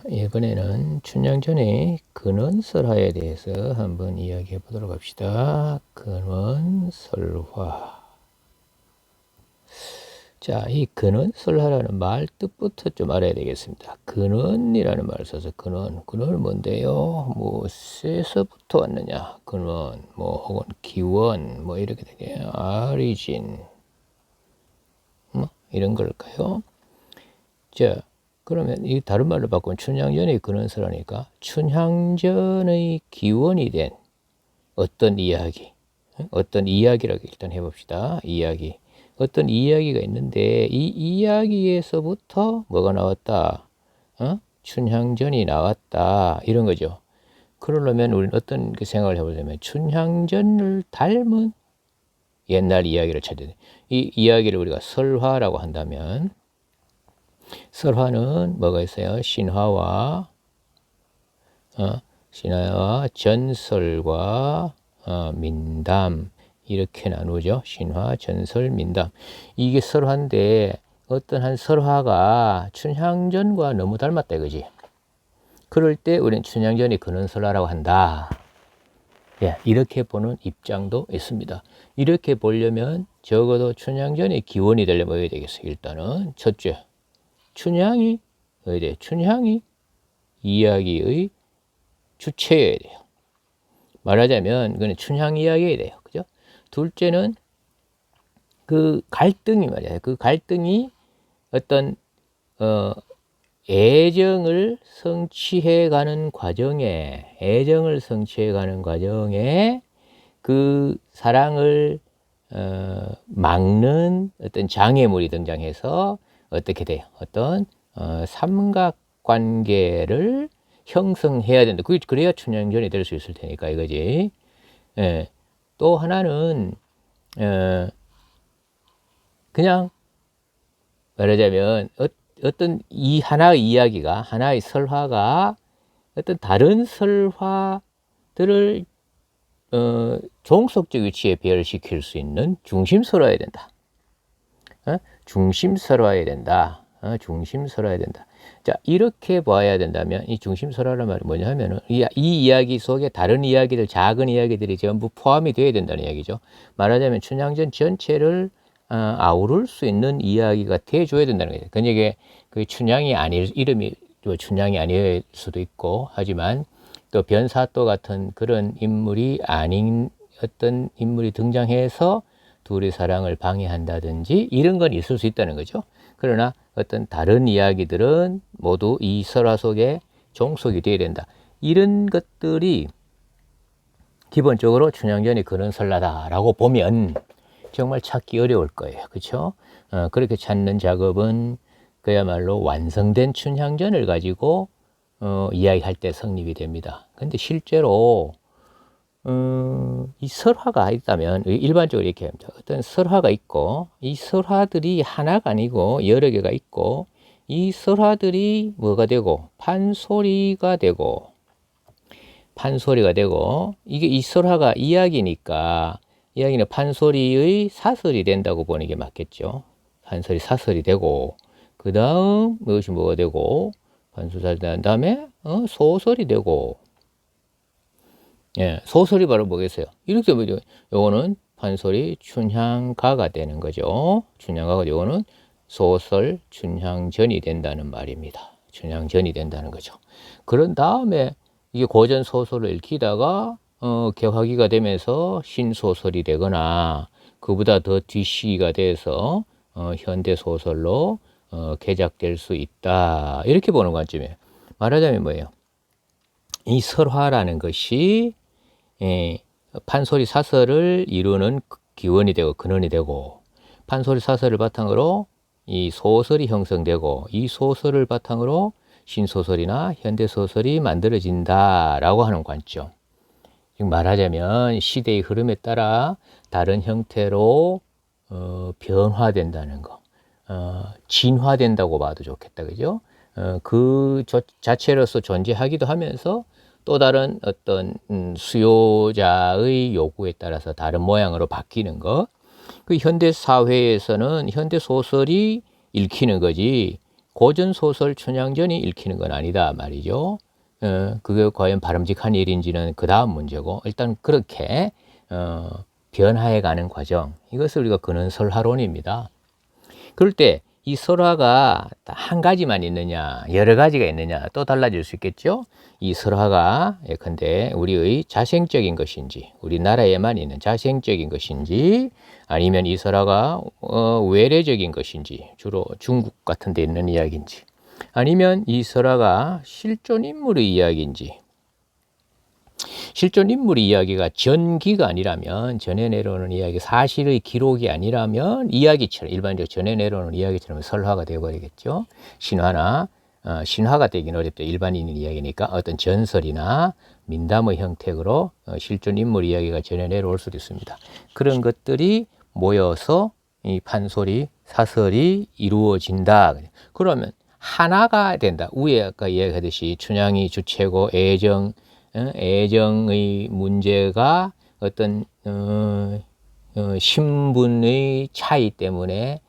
이번에는 춘향전의 근원설화에 대해서 한번 이야기해 보도록 합시다. 근원설화. 자, 이 근원설화라는 말 뜻부터 좀 알아야 되겠습니다. 근원이라는 말을 써서 근원은 뭔데요? 무엇에서부터 왔느냐? 근원, 혹은 기원, 이렇게 되게 아리진, 이런 걸까요? 자, 그러면 이 다른 말로 바꾸면 춘향전의 근원설하니까 춘향전의 기원이 된 어떤 이야기, 어떤 이야기라고 일단 해봅시다. 이야기. 어떤 이야기가 있는데 이 이야기에서부터 뭐가 나왔다? 춘향전이 나왔다. 이런 거죠. 그러려면 우리는 어떤 생각을 해보자면 춘향전을 닮은 옛날 이야기를 찾아야 돼. 이 이야기를 우리가 설화라고 한다면 설화는 뭐가 있어요? 신화와 전설과 민담 이렇게 나누죠. 신화, 전설, 민담. 이게 설화인데 어떤 한 설화가 춘향전과 너무 닮았다 이거지. 그럴 때 우리는 춘향전이 근원설화라고 한다. 예, 이렇게 보는 입장도 있습니다. 이렇게 보려면 적어도 춘향전의 기원이 되려면 어야 되겠어요. 일단은 첫째, 춘향이 어야 돼? 춘향이 이야기의 주체여야 돼요. 말하자면 그건 춘향 이야기여야 돼요. 그죠? 둘째는 그 갈등이 말이야. 그 갈등이 어떤 애정을 성취해 가는 과정에 그 사랑을 막는 어떤 장애물이 등장해서 어떻게 돼요? 어떤 삼각관계를 형성해야 된다. 그래야 춘향전이 될 수 있을 테니까 이거지. 예. 또 하나는 그냥 말하자면 어떤 이 하나의 이야기가 하나의 설화가 어떤 다른 설화들을 종속적 위치에 배열시킬 수 있는 중심설화여야 된다. 중심설화여야 된다. 중심설화여야 된다. 자, 이렇게 봐야 된다면 이 중심설화란 말이 뭐냐 하면은 이 이야기 속에 다른 이야기들, 작은 이야기들이 전부 포함이 되어야 된다는 이야기죠. 말하자면 춘향전 전체를 아우를 수 있는 이야기가 돼줘야 된다는 거죠. 그러니까 그 춘향이 아닐 이름이 춘향이 아닐 수도 있고 하지만 또 변사또 같은 그런 인물이 아닌 어떤 인물이 등장해서 둘의 사랑을 방해한다든지 이런 건 있을 수 있다는 거죠. 그러나 어떤 다른 이야기들은 모두 이 설화 속에 종속이 되어야 된다. 이런 것들이 기본적으로 춘향전이 근원설화다라고 보면 정말 찾기 어려울 거예요. 그렇죠? 그렇게 찾는 작업은 그야말로 완성된 춘향전을 가지고 이야기할 때 성립이 됩니다. 근데 실제로 이 설화가 있다면 일반적으로 이렇게 합니다. 어떤 설화가 있고 이 설화들이 하나가 아니고 여러 개가 있고 이 설화들이 뭐가 되고 판소리가 되고 이게 이 설화가 이야기니까 이야기는 판소리의 사설이 된다고 보는 게 맞겠죠. 판소리 사설이 되고 그 다음 무엇이 뭐가 되고 판소설이 된 다음에 소설이 되고 예, 소설이 바로 뭐겠어요? 이렇게 보죠. 요거는 판소리 춘향가가 되는 거죠. 춘향가가 요거는 소설 춘향전이 된다는 말입니다. 춘향전이 된다는 거죠. 그런 다음에 이게 고전 소설을 읽히다가 개화기가 되면서 신소설이 되거나 그보다 더 뒷시기가 돼서 현대 소설로 개작될 수 있다. 이렇게 보는 관점이에요. 말하자면 뭐예요? 이 설화라는 것이 판소리 사설을 이루는 기원이 되고 근원이 되고 판소리 사설을 바탕으로 이 소설이 형성되고 이 소설을 바탕으로 신소설이나 현대소설이 만들어진다라고 하는 관점. 지금 말하자면 시대의 흐름에 따라 다른 형태로 변화된다는 거, 진화된다고 봐도 좋겠다, 그죠? 그 자체로서 존재하기도 하면서 또 다른 어떤 수요자의 요구에 따라서 다른 모양으로 바뀌는 거. 그 현대 사회에서는 현대 소설이 읽히는 거지 고전 소설 춘향전이 읽히는 건 아니다 말이죠. 그게 과연 바람직한 일인지는 그 다음 문제고, 일단 그렇게 변화해가는 과정, 이것을 우리가 근원설화론입니다. 그럴 때 이 설화가 한 가지만 있느냐, 여러 가지가 있느냐, 또 달라질 수 있겠죠. 이 설화가 예컨대 우리의 자생적인 것인지, 우리나라에만 있는 자생적인 것인지, 아니면 이 설화가 외래적인 것인지, 주로 중국 같은 데 있는 이야기인지, 아니면 이 설화가 실존 인물의 이야기인지. 실존 인물의 이야기가 전기가 아니라면, 전해 내려오는 이야기, 사실의 기록이 아니라면 이야기처럼, 일반적으로 전해 내려오는 이야기처럼 설화가 되어버리겠죠. 신화나 신화가 되긴 어렵죠. 일반인의 이야기니까 어떤 전설이나 민담의 형태로 실존 인물 이야기가 전해 내려올 수도 있습니다. 그런 것들이 모여서 이 판소리, 사설이 이루어진다. 그러면 하나가 된다. 위에 아까 이야기하듯이 춘향이 주체고 애정의 문제가 어떤 신분의 차이 때문에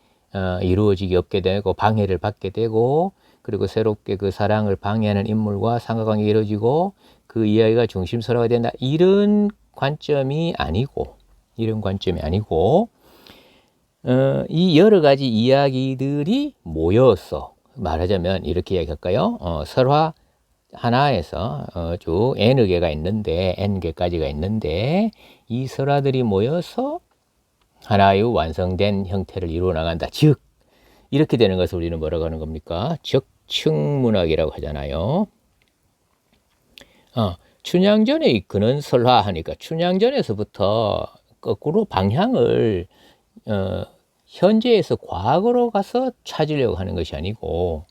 이루어지기 없게 되고 방해를 받게 되고, 그리고 새롭게 그 사랑을 방해하는 인물과 삼각관계가 이루어지고 그 이야기가 중심설화가 된다. 이런 관점이 아니고 이 여러 가지 이야기들이 모여서, 말하자면 이렇게 이야기할까요? 설화 하나에서 쭉 n의 개가 있는데, n개까지가 있는데, 이 설화들이 모여서 하나의 완성된 형태를 이루어 나간다. 즉, 이렇게 되는 것을 우리는 뭐라고 하는 겁니까? 적층문학이라고 하잖아요. 춘향전의 근원설화 하니까 춘향전에서부터 거꾸로 방향을 현재에서 과거로 가서 찾으려고 하는 것이 아니고,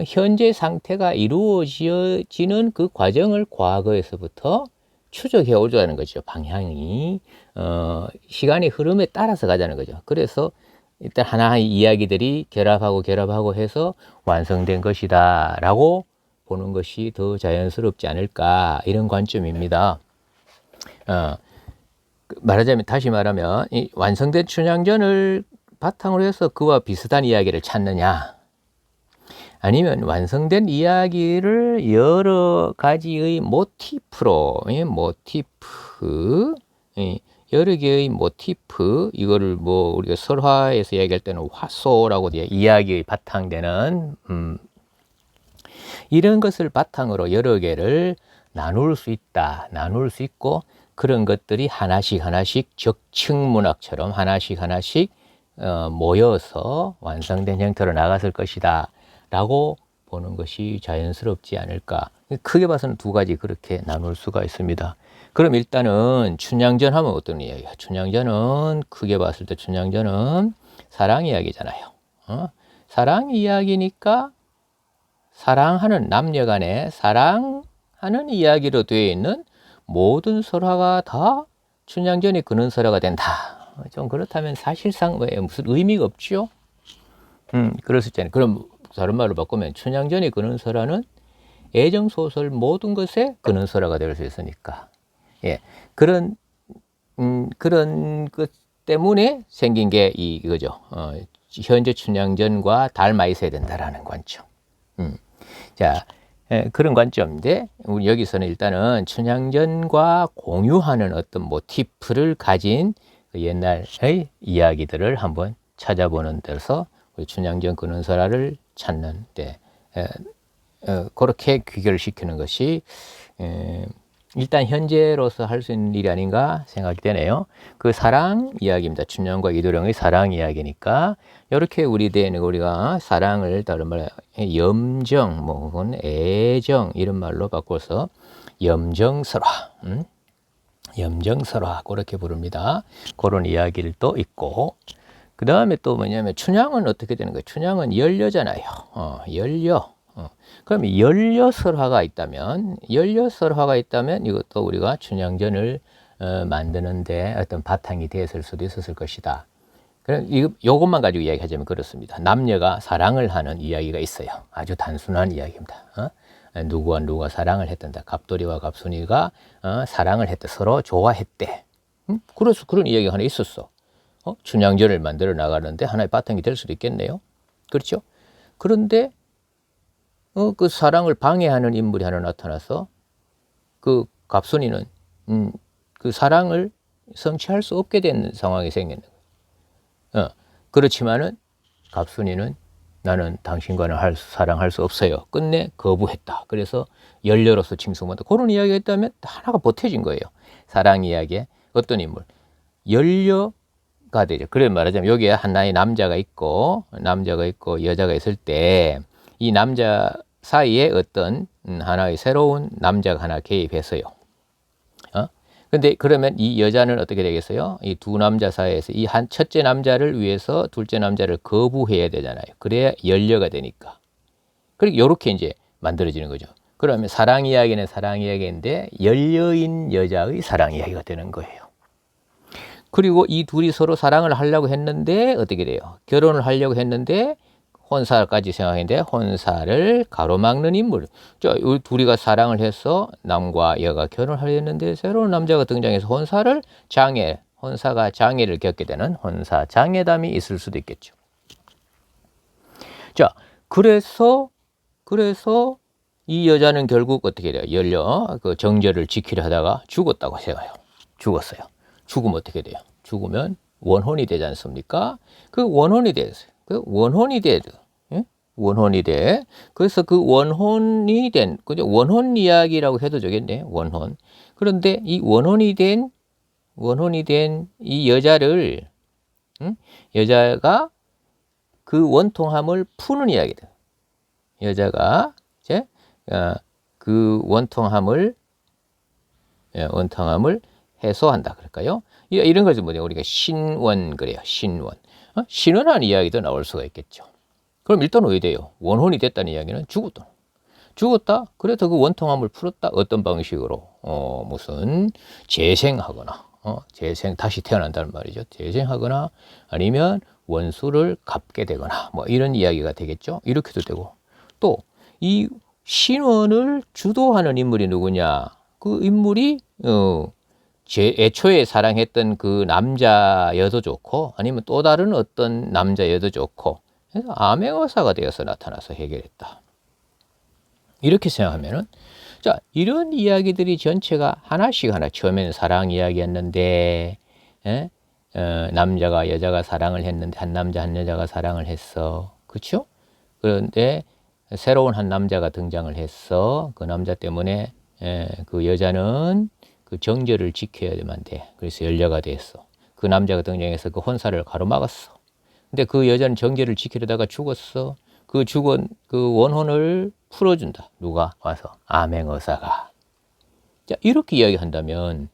현재 상태가 이루어지는 그 과정을 과거에서부터 추적해 오자는 거죠. 방향이 시간의 흐름에 따라서 가자는 거죠. 그래서 일단 하나의 이야기들이 결합하고 해서 완성된 것이다 라고 보는 것이 더 자연스럽지 않을까, 이런 관점입니다. 다시 말하면 이 완성된 춘향전을 바탕으로 해서 그와 비슷한 이야기를 찾느냐, 아니면 완성된 이야기를 여러 가지의 여러 개의 모티프, 이거를 뭐 우리가 설화에서 얘기할 때는 화소라고 이야기의 바탕되는 이런 것을 바탕으로 여러 개를 나눌 수 있고, 그런 것들이 하나씩 적층문학처럼 하나씩 모여서 완성된 형태로 나갔을 것이다 라고 보는 것이 자연스럽지 않을까. 크게 봐서는 두 가지 그렇게 나눌 수가 있습니다. 그럼 일단은 춘향전 하면 어떤 이야기야? 춘향전은 크게 봤을 때 춘향전은 사랑 이야기잖아요. 사랑 이야기니까 사랑하는 남녀 간에 사랑하는 이야기로 되어 있는 모든 설화가 다 춘향전이 근원설화가 된다. 좀 그렇다면 사실상 무슨 의미가 없죠? 그럴 수 있잖아요. 그럼 다른 말로 바꾸면 춘향전이 근원설화는 애정소설 모든 것에 근원설화가 될 수 있으니까. 예. 그런 것 때문에 생긴 게 이거죠. 현재 춘향전과 닮아 있어야 된다라는 관점. 자, 그런 관점인데, 우리 여기서는 일단은 춘향전과 공유하는 어떤 모티프를 가진 옛날의 이야기들을 한번 찾아보는 데서 우리 춘향전 근원설화를 찾는데, 그렇게 귀결시키는 것이 일단 현재로서 할 수 있는 일이 아닌가 생각이 되네요. 그 사랑 이야기입니다. 춘향과 이도령의 사랑 이야기니까, 이렇게 우리가 사랑을 다른 말로 염정, 혹은 애정 이런 말로 바꿔서 염정설화, 염정설화 그렇게 부릅니다. 그런 이야기를 또 있고, 그 다음에 또 뭐냐면 춘향은 어떻게 되는 거예요? 춘향은 연려잖아요. 연려. 그럼 연려설화가 있다면 이것도 우리가 춘향전을 만드는데 어떤 바탕이 됐을 수도 있었을 것이다. 그럼 요것만 가지고 이야기하자면 그렇습니다. 남녀가 사랑을 하는 이야기가 있어요. 아주 단순한 이야기입니다. 누구와 누가 사랑을 했단다. 갑돌이와 갑순이가 사랑을 했대. 서로 좋아했대. 그래서 그런 이야기가 하나 있었어. 춘향전을 만들어 나가는데 하나의 바탕이 될 수도 있겠네요. 그렇죠? 그런데 그 사랑을 방해하는 인물이 하나 나타나서 그 갑순이는 그 사랑을 성취할 수 없게 된 상황이 생기는 거예요. 그렇지만은 갑순이는 나는 당신과는 사랑할 수 없어요. 끝내 거부했다. 그래서 연료로서 칭송받다. 그런 이야기가 있다면 하나가 보태진 거예요. 사랑 이야기에 어떤 인물 연료가 되죠. 그래 말하자면 여기에 하나의 남자가 있고 여자가 있을 때 이 남자 사이에 어떤 하나의 새로운 남자가 하나 개입했어요. 근데 그러면 이 여자는 어떻게 되겠어요? 이 두 남자 사이에서 이 첫째 남자를 위해서 둘째 남자를 거부해야 되잖아요. 그래야 연려가 되니까. 그리고 요렇게 이제 만들어지는 거죠. 그러면 사랑 이야기는 사랑 이야기인데 연려인 여자의 사랑 이야기가 되는 거예요. 그리고 이 둘이 서로 사랑을 하려고 했는데 어떻게 돼요? 결혼을 하려고 했는데 혼사까지 생각했는데 혼사를 가로막는 인물. 이 둘이가 사랑을 해서 남과 여가 결혼을 하려 했는데 새로운 남자가 등장해서 혼사가 장애를 겪게 되는 혼사 장애담이 있을 수도 있겠죠. 자, 그래서 이 여자는 결국 어떻게 돼요? 그 정절을 지키려 하다가 죽었다고 생각해요. 죽었어요. 죽으면 어떻게 돼요? 죽으면 원혼이 되지 않습니까? 그 원혼이 됐어요. 그 원혼이 돼. 원혼이 돼. 그래서 그 원혼이 된, 그죠? 원혼 이야기라고 해도 되겠네. 원혼. 그런데 이 원혼이 된 이 여자를, 여자가 그 원통함을 푸는 이야기다. 여자가 이제 그 원통함을 해소한다 그럴까요? 이런 것을 뭐냐 우리가 신원 그래요. 신원한 이야기도 나올 수가 있겠죠. 그럼 일단 왜 돼요? 원혼이 됐다는 이야기는 죽었다. 그래서 그 원통함을 풀었다. 어떤 방식으로 무슨 재생하거나 다시 태어난다는 말이죠. 재생하거나 아니면 원수를 갚게 되거나 뭐 이런 이야기가 되겠죠. 이렇게도 되고 또 이 신원을 주도하는 인물이 누구냐? 그 인물이 애초에 사랑했던 그 남자여도 좋고 아니면 또 다른 어떤 남자여도 좋고 그래서 암행어사가 되어서 나타나서 해결했다. 이렇게 생각하면은 자 이런 이야기들이 전체가 하나씩 처음에는 사랑 이야기였는데 남자가 여자가 사랑을 했는데 한 남자 한 여자가 사랑을 했어. 그렇죠? 그런데 새로운 한 남자가 등장을 했어. 그 남자 때문에 그 여자는 그 정절을 지켜야만 돼. 그래서 연려가 됐어. 그 남자가 등장해서 그 혼사를 가로막았어. 근데 그 여자는 정절을 지키려다가 죽었어. 그 죽은 그 원혼을 풀어준다. 누가 와서? 암행어사가. 자, 이렇게 이야기한다면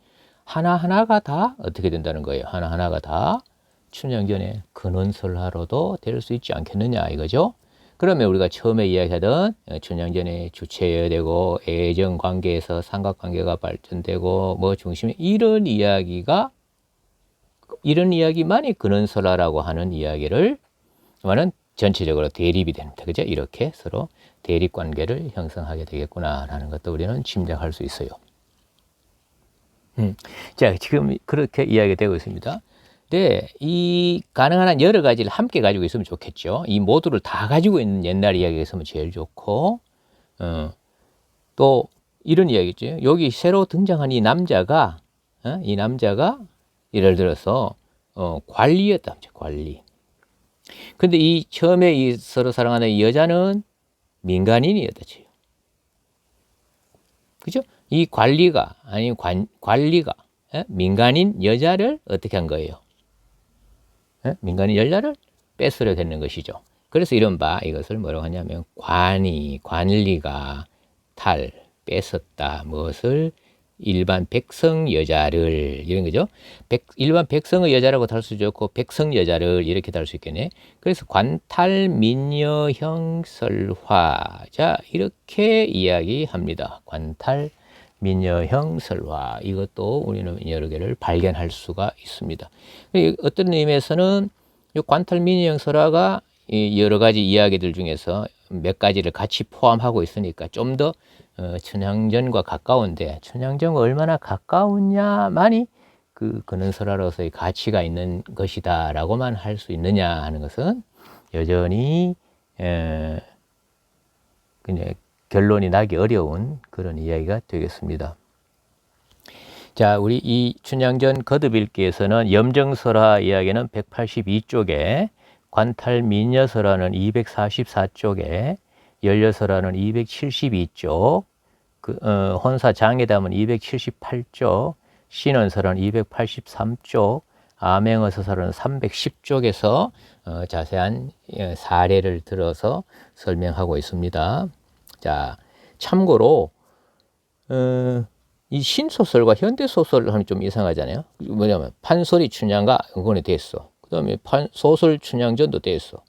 하나하나가 다 어떻게 된다는 거예요? 하나하나가 다 춘향전의 근원설화로도 될 수 있지 않겠느냐 이거죠? 그러면 우리가 처음에 이야기하던 춘향전의 주체여야 되고 애정 관계에서 삼각관계가 발전되고 뭐 중심에 이런 이야기만이 근원설화라고 하는 이야기를 말은 전체적으로 대립이 됩니다. 그죠? 이렇게 서로 대립 관계를 형성하게 되겠구나라는 것도 우리는 짐작할 수 있어요. 자, 지금 그렇게 이야기되고 있습니다. 네, 이 가능한 한 여러 가지를 함께 가지고 있으면 좋겠죠. 이 모두를 다 가지고 있는 옛날 이야기가 있으면 제일 좋고, 또 이런 이야기죠. 여기 새로 등장한 이 남자가 예를 들어서 관리였다. 관리. 근데 이 처음에 이 서로 사랑하는 이 여자는 민간인이었다 치요. 그죠? 이 관리가 민간인 여자를 어떻게 한 거예요? 민간인 여자를 뺏으려 했는 것이죠. 그래서 이것을 뭐라고 하냐면 관리가 뺏었다. 무엇을? 일반 백성 여자를 이런 거죠. 일반 백성의 여자라고 달 수 좋고 백성 여자를 이렇게 달 수 있겠네. 그래서 관탈민여형설화. 자, 이렇게 이야기합니다. 관탈민여형설화. 이것도 우리는 여러 개를 발견할 수가 있습니다. 어떤 의미에서는 이 관탈민여형설화가 여러 가지 이야기들 중에서 몇 가지를 같이 포함하고 있으니까 좀 더 춘향전과 가까운데 춘향전과 얼마나 가까우냐만이 그 근원설화로서의 가치가 있는 것이다 라고만 할 수 있느냐 하는 것은 여전히 그냥 결론이 나기 어려운 그런 이야기가 되겠습니다. 자, 우리 이 춘향전 거듭읽기에서는 염정설화 이야기는 182쪽에, 관탈민여설화는 244쪽에, 연려설화는 272쪽, 혼사장애담은 278쪽, 신원설화는 283쪽, 암행어서설화는 310쪽에서 자세한 사례를 들어서 설명하고 있습니다. 자, 참고로 이 신소설과 현대소설을 하면 좀 이상하잖아요. 뭐냐면 판소리 춘향가 응원이 됐어. 그 다음에 소설 춘향전도 됐어.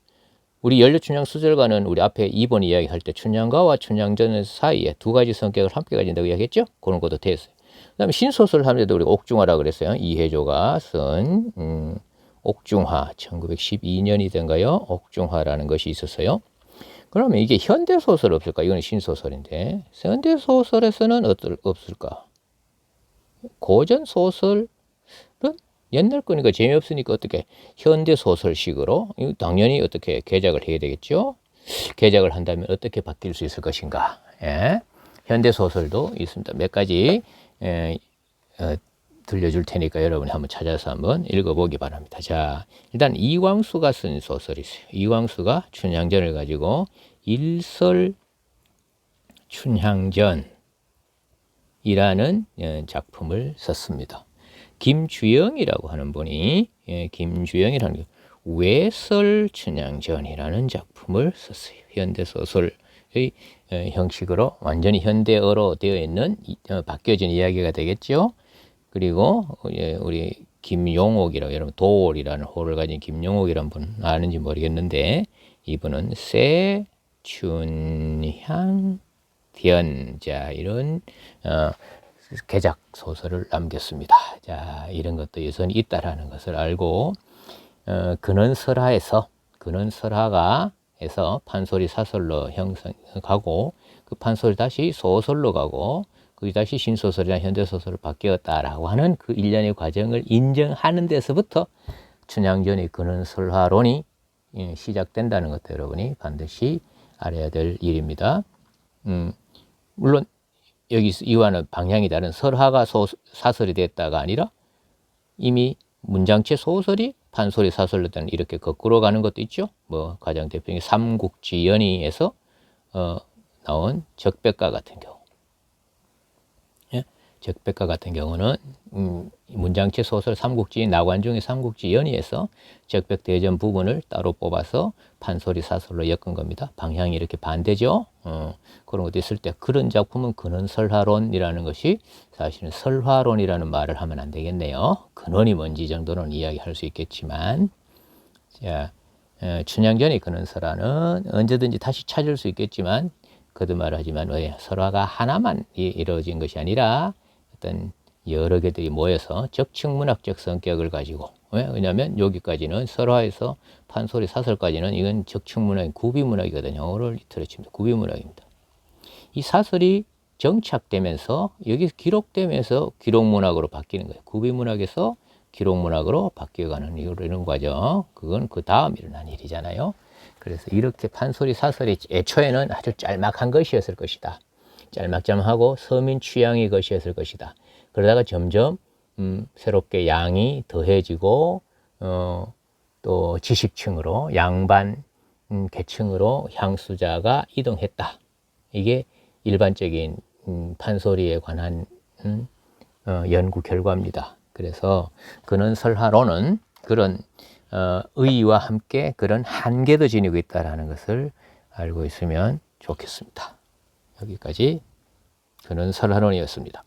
우리 연려춘향 수절가는 우리 앞에 2번 이야기할 때 춘향가와 춘향전 사이에 두 가지 성격을 함께 가진다고 이야기했죠. 그런 것도 됐어요. 그 다음에 신소설 하면서도 우리 옥중화라고 그랬어요. 이혜조가 쓴 옥중화, 1912년이던가요? 옥중화라는 것이 있었어요. 그러면 이게 현대소설 없을까? 이건 신소설인데 현대소설에서는 없을까? 고전소설은 옛날 거니까 재미없으니까 어떻게 현대소설식으로 당연히 어떻게 개작을 해야 되겠죠? 개작을 한다면 어떻게 바뀔 수 있을 것인가? 예. 현대소설도 있습니다. 몇 가지 들려줄 테니까 여러분이 한번 찾아서 한번 읽어보기 바랍니다. 자, 일단 이광수가 쓴 소설이 있어요. 이광수가 춘향전을 가지고 일설 춘향전이라는 작품을 썼습니다. 김주영이라고 하는 분이 김주영이라는 외설 춘향전이라는 작품을 썼어요. 현대소설의 형식으로 완전히 현대어로 되어 있는 바뀌어진 이야기가 되겠죠. 그리고 우리 김용옥이라고, 여러분 도올이라는 호를 가진 김용옥이라는 분 아는지 모르겠는데, 이분은 세춘향 변자 이런 개작 소설을 남겼습니다. 자, 이런 것도 여전히 있다라는 것을 알고 근원설화에서 판소리 사설로 형성하고, 그 판소리 다시 소설로 가고, 그게 다시 신소설이나 현대소설로 바뀌었다라고 하는 그 일련의 과정을 인정하는 데서부터 춘향전의 근원설화론이 시작된다는 것도 여러분이 반드시 알아야 될 일입니다. 물론 여기 이와는 방향이 다른 설화가 사설이 됐다가 아니라 이미 문장체 소설이 판소리 사설로 때는 이렇게 거꾸로 가는 것도 있죠. 뭐 가장 대표적인 삼국지연의에서 나온 적백가 같은 경우, 적백가 같은 경우는 문장체 소설 삼국지 나관중의 삼국지연의에서 적백대전 부분을 따로 뽑아서 판소리 사설로 엮은 겁니다. 방향이 이렇게 반대죠. 그런 것도 있을 때 그런 작품은 근원설화론이라는 것이, 사실은 설화론이라는 말을 하면 안 되겠네요. 근원이 뭔지 정도는 이야기할 수 있겠지만, 자, 춘향전의 근원설화는 언제든지 다시 찾을 수 있겠지만, 거듭말을 하지만 설화가 하나만 이루어진 것이 아니라 어떤 여러 개들이 모여서 적층문학적 성격을 가지고, 왜냐하면 여기까지는 설화에서 판소리 사설까지는 이건 적층문학, 구비문학이거든요. 영어를 리트로 칩니다. 구비문학입니다. 이 사설이 정착되면서 여기 기록되면서 기록문학으로 바뀌는 거예요. 구비문학에서 기록문학으로 바뀌어가는 이런 과정, 그건 그 다음 일어난 일이잖아요. 그래서 이렇게 판소리 사설이 애초에는 아주 짤막한 것이었을 것이다. 짤막짤막하고 서민 취향의 것이었을 것이다. 그러다가 점점 새롭게 양이 더해지고 또 지식층으로, 양반 계층으로 향수자가 이동했다. 이게 일반적인 판소리에 관한 연구 결과입니다. 그래서 근원설화론은 그런 의의와 함께 그런 한계도 지니고 있다는 것을 알고 있으면 좋겠습니다. 여기까지 근원설화론이었습니다.